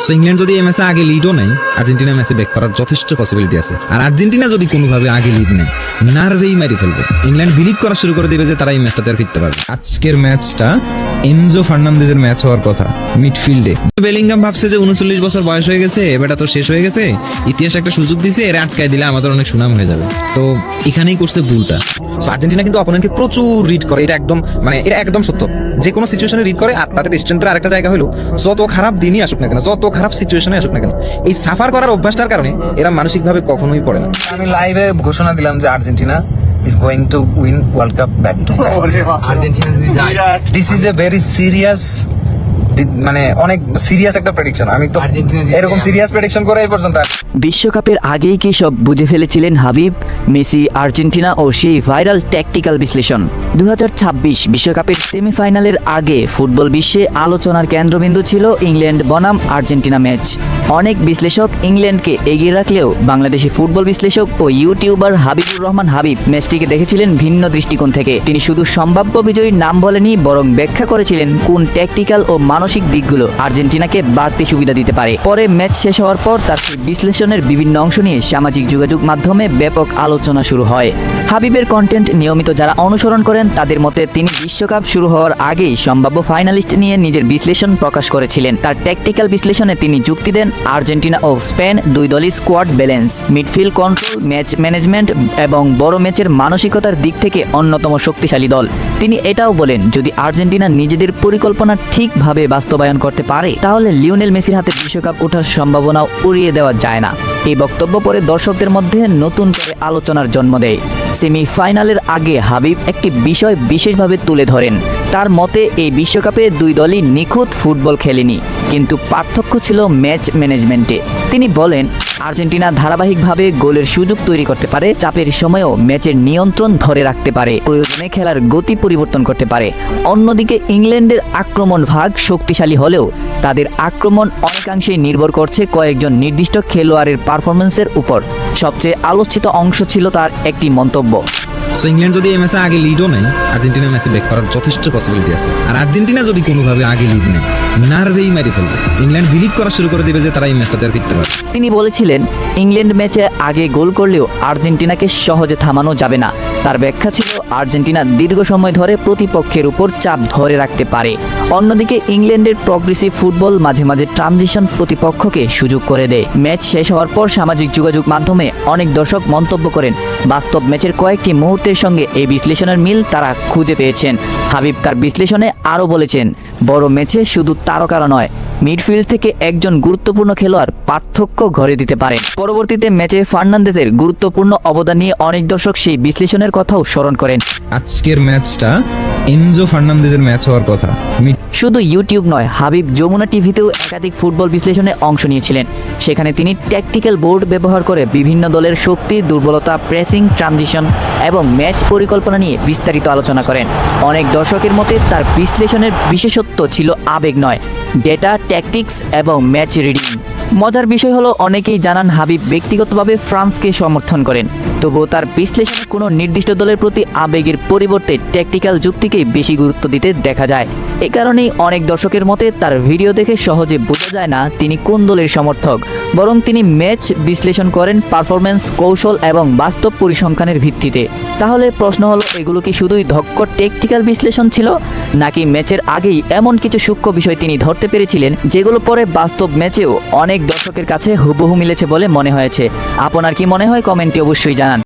So England যদি এই ম্যাচে আগে লিডও নেয়, আর্জেন্টিনা ম্যাচে ব্যাক করার যথেষ্ট পসিবিলিটি আছে। আর আর্জেন্টিনা যদি কোনোভাবে আগে লিড নেয়, নার্ভেই মারি ফেলবে। ইংল্যান্ড বিলিভ করা শুরু করে দেবে যে তারা এই ম্যাচটাতে আর ফিরতে পারবে। আজকের ম্যাচটা এনজো ফার্নান্দেজের ম্যাচ হওয়ার কথা মিডফিল্ডে। বেলিংহাম ভাবছে যে 39 বছর বয়স হয়ে গেছে, এবারটা তো শেষ হয়ে গেছে, ইতিহাস একটা সুযোগ দিছে, এর আটকায় দিলে আমাদের অনেক সুনাম হয়ে যাবে। তো এখানেই করছে ভুলটা। সো আর্জেন্টিনা কিন্তু অপোনেন্টকে প্রচুর রিড করে, এটা একদম সত্য। যে কোনো সিচুয়েশনে রিড করে। আর তাদের স্ট্রেন্থের আরেকটা জায়গা হলো, যত খারাপ দিনই আসুক না কেন, যত খারাপ সিচুয়েশনে আসুক না কেন, এই সাফার করার অভ্যাসটার কারণে এরা মানসিকভাবে কখনোই পড়ে না। আমি লাইভে ঘোষণা দিলাম যে Argentina is going to win World Cup back to back. Argentina যদি যায়, This is a very serious, মানে অনেক সিরিয়াস একটা প্রেডিকশন। আমি তো এরকম সিরিয়াস প্রেডিকশন করে এই পর্যন্ত। বিশ্বকাপের আগেই কি সব বুঝে ফেলেছিলেন হাবিব, মেসি, আর্জেন্টিনা ও সেই ভাইরাল ট্যাকটিক্যাল বিশ্লেষণ? 2026 বিশ্বকাপের সেমিফাইনালের আগে ফুটবল বিশ্বে আলোচনার কেন্দ্রবিন্দু ছিল ইংল্যান্ড বনাম আর্জেন্টিনা ম্যাচ। অনেক বিশ্লেষক ইংল্যান্ডকে এগিয়ে রাখলেও বাংলাদেশি ফুটবল বিশ্লেষক ও ইউটিউবার হাবিবুর রহমান হাবিব ম্যাচটিকে দেখেছিলেন ভিন্ন দৃষ্টিকোণ থেকে। তিনি শুধু সম্ভাব্য বিজয়ীর নাম বলেনি, বরং ব্যাখ্যা করেছিলেন কোন ট্যাকটিক্যাল ও মানসিক দিকগুলো আর্জেন্টিনাকে বাড়তি সুবিধা দিতে পারে। পরে ম্যাচ শেষ হওয়ার পর তার বিশ্লেষণের বিভিন্ন অংশ নিয়ে সামাজিক যোগাযোগ মাধ্যমে ব্যাপক আলোচনা শুরু হয়। হাবিবের কন্টেন্ট নিয়মিত যারা অনুসরণ করেন তাদের মতে তিনি বিশ্বকাপ শুরু হওয়ার আগেই সম্ভাব্য ফাইনালিস্ট নিয়ে নিজের বিশ্লেষণ প্রকাশ করেছিলেন। তার ট্যাকটিক্যাল বিশ্লেষণে তিনি যুক্তি দেন আর্জেন্টিনা ও স্পেন দুই দলই squad balance, midfield control, match management এবং বড় ম্যাচের মানসিকতার দিক থেকে অন্যতম শক্তিশালী দল। তিনি এটাও বলেন যদি আর্জেন্টিনা নিজেদের পরিকল্পনা ঠিকভাবে বাস্তবায়ন করতে পারে তাহলে লিওনেল মেসির হাতে বিশ্বকাপ ওঠার সম্ভাবনাও উড়িয়ে দেওয়া যায় না। এই বক্তব্য পরে দর্শকদের মধ্যে নতুন করে আলোচনার জন্ম দেয়। সেমিফাইনালের আগে হাবিব একটি বিষয় বিশেষভাবে তুলে ধরেন। তার মতে এই বিশ্বকাপে দুই দলই নিখুঁত ফুটবল খেলেনি, কিন্তু পার্থক্য ছিল ম্যাচ ম্যানেজমেন্টে। তিনি বলেন আর্জেন্টিনা ধারাবাহিকভাবে গোলের সুযোগ তৈরি করতে পারে, চাপের সময়েও ম্যাচের নিয়ন্ত্রণ ধরে রাখতে পারে, প্রয়োজনে খেলার গতি পরিবর্তন করতে পারে। অন্যদিকে ইংল্যান্ডের আক্রমণ ভাগ শক্তিশালী হলেও তাদের আক্রমণ অনেকাংশেই নির্ভর করছে কয়েকজন নির্দিষ্ট খেলোয়াড়ের পারফরমেন্সের উপর। সবচেয়ে আলোচিত অংশ ছিল তার একটি মন্তব্য। সো ইংল্যান্ড যদি এই ম্যাচে আগে লিডও নেয়, আর্জেন্টিনা ম্যাচে ব্যাক করার যথেষ্ট পসিবিলিটি আছে। আর আর্জেন্টিনা যদি কোনোভাবে আগে লিড নেয়, নার্ভেই মারি ফেলবে। ইংল্যান্ড বিলিভ করা শুরু করে দেবে যে তারা এই ম্যাচটাতে আর ফিরতে পারবে। তিনি বলেছিলেন ইংল্যান্ড ম্যাচে আগে গোল করলেও আর্জেন্টিনাকে সহজে থামানো যাবে না। তার ব্যাখ্যা ছিল আর্জেন্টিনা দীর্ঘ সময় ধরে প্রতিপক্ষের উপর চাপ ধরে রাখতে পারে। অন্যদিকে ইংল্যান্ডের প্রগ্রেসিভ ফুটবল মাঝে মাঝে ট্রানজিশন প্রতিপক্ষকে সুযোগ করে দেয়। ম্যাচ শেষ হওয়ার পর সামাজিক যোগাযোগ মাধ্যমে অনেক দর্শক মন্তব্য করেন বাস্তব ম্যাচের কয়েকটি মুহূর্তের সঙ্গে এই বিশ্লেষণের মিল তারা খুঁজে পেয়েছেন। হাবিব তার বিশ্লেষণে আরও বলেছেন বড় ম্যাচে শুধু তারকারা নয়, মিডফিল্ড থেকে একজন গুরুত্বপূর্ণ খেলোয়াড় পার্থক্য গড়ে দিতে পারেন। পরবর্তীতে ম্যাচে ফার্নান্দেজের গুরুত্বপূর্ণ অবদান নিয়ে অনেক দর্শক সেই বিশ্লেষণের কথাও স্মরণ করেন। আজকের ম্যাচটা এনজো ফার্নান্দেজের ম্যাচ হওয়ার কথা। শুধু ইউটিউব নয়, হাবিব যমুনা টিভিতেও একাধিক ফুটবল বিশ্লেষণে অংশ নিয়েছিলেন। সেখানে তিনি ট্যাকটিক্যাল বোর্ড ব্যবহার করে বিভিন্ন দলের শক্তি, দুর্বলতা, প্রেসিং, ট্রানজিশন এবং ম্যাচ পরিকল্পনা নিয়ে বিস্তারিত আলোচনা করেন। অনেক দর্শকের মতে তার বিশ্লেষণের বিশেষত্ব ছিল আবেগ নয়, ডেটা, ট্যাকটিক্স এবং ম্যাচ রিডিং। মজার বিষয় হলো অনেকেই জানান হাবিব ব্যক্তিগতভাবে ফ্রান্সকে সমর্থন করেন, তবুও তার বিশ্লেষণে কোনো নির্দিষ্ট দলের প্রতি আবেগের পরিবর্তে ট্যাকটিক্যাল যুক্তিকেই বেশি গুরুত্ব দিতে দেখা যায়। এ কারণেই অনেক দর্শকের মতে তার ভিডিও দেখে সহজে বোঝা যায় না তিনি কোন দলের সমর্থক, বরং তিনি ম্যাচ বিশ্লেষণ করেন পারফরমেন্স, কৌশল এবং বাস্তব পরিসংখ্যানের ভিত্তিতে। তাহলে প্রশ্ন হলো এগুলো কি শুধুই দক্ষ ট্যাকটিক্যাল বিশ্লেষণ ছিল, নাকি ম্যাচের আগেই এমন কিছু সূক্ষ্ম বিষয় তিনি ধরতে পেরেছিলেন যেগুলো পরে বাস্তব ম্যাচেও অনেক দর্শকের কাছে হুবহু মিলেছে বলে মনে হয়েছে? আপনার কি মনে হয় কমেন্টে অবশ্যই জানান।